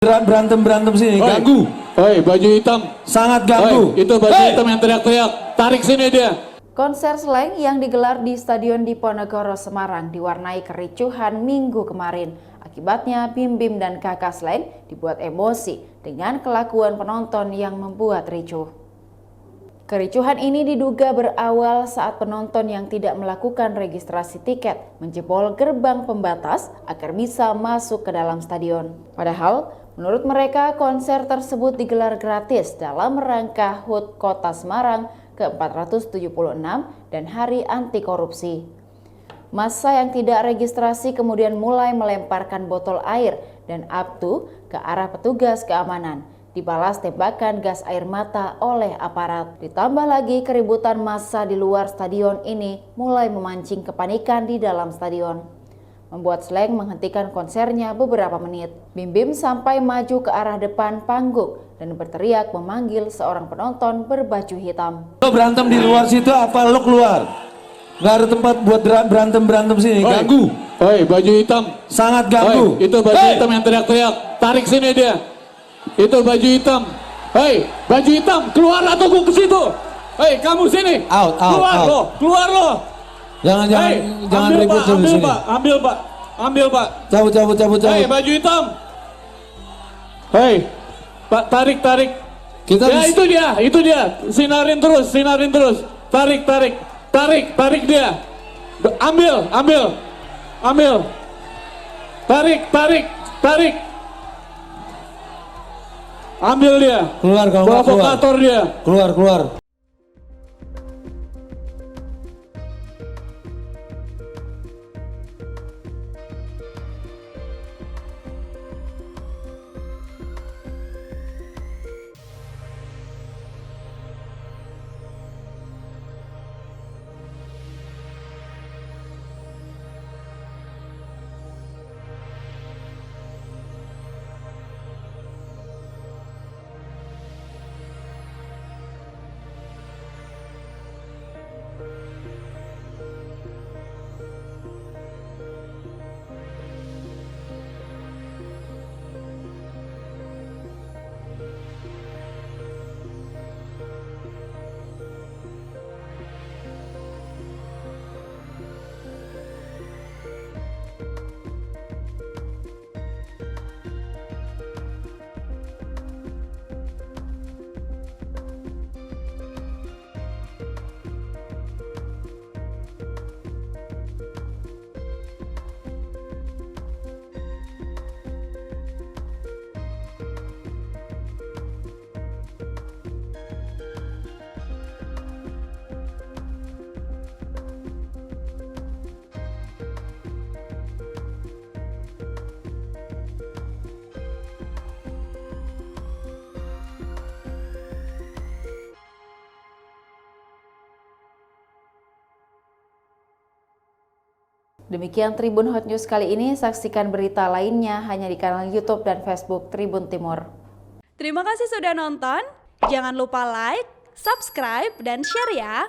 Berantem sini, ganggu. Hei, baju hitam. Sangat ganggu. Hei, itu baju hitam yang teriak-teriak. Tarik sini dia. Konser slang yang digelar di Stadion Diponegoro Semarang diwarnai kericuhan minggu kemarin. Akibatnya Bim Bim dan kakak slang dibuat emosi dengan kelakuan penonton yang membuat ricuh. Kericuhan ini diduga berawal saat penonton yang tidak melakukan registrasi tiket menjebol gerbang pembatas agar bisa masuk ke dalam stadion. Padahal, menurut mereka konser tersebut digelar gratis dalam rangka HUT Kota Semarang ke-476 dan Hari Anti Korupsi. Massa yang tidak registrasi kemudian mulai melemparkan botol air dan abtu ke arah petugas keamanan. Dibalas tembakan gas air mata oleh aparat. Ditambah lagi keributan massa di luar stadion ini mulai memancing kepanikan di dalam stadion, membuat slang menghentikan konsernya beberapa menit. Bim Bim sampai maju ke arah depan panggung dan berteriak memanggil seorang penonton berbaju hitam. Lo berantem di luar situ apa lo keluar? Gak ada tempat buat berantem sini, ganggu. Hei, baju hitam. Sangat ganggu. Hei, itu baju hitam yang teriak-teriak. Tarik sini dia. Itu baju hitam. Hei, baju hitam, keluarlah tunggu ke situ. Hei, kamu sini. Keluar out. lo, keluar lo. Jangan ribut di sini. Ambil pak. Cabut. Hei, baju hitam. Hei, Pak, tarik. Ya itu dia. Sinarin terus. Tarik dia. Ambil. Tarik. Ambil dia. Keluar kalau nggak Provokator dia. Keluar. Demikian Tribun Hot News kali ini. Saksikan berita lainnya hanya di kanal YouTube dan Facebook Tribun Timur. Terima kasih sudah nonton. Jangan lupa like, subscribe, dan share ya.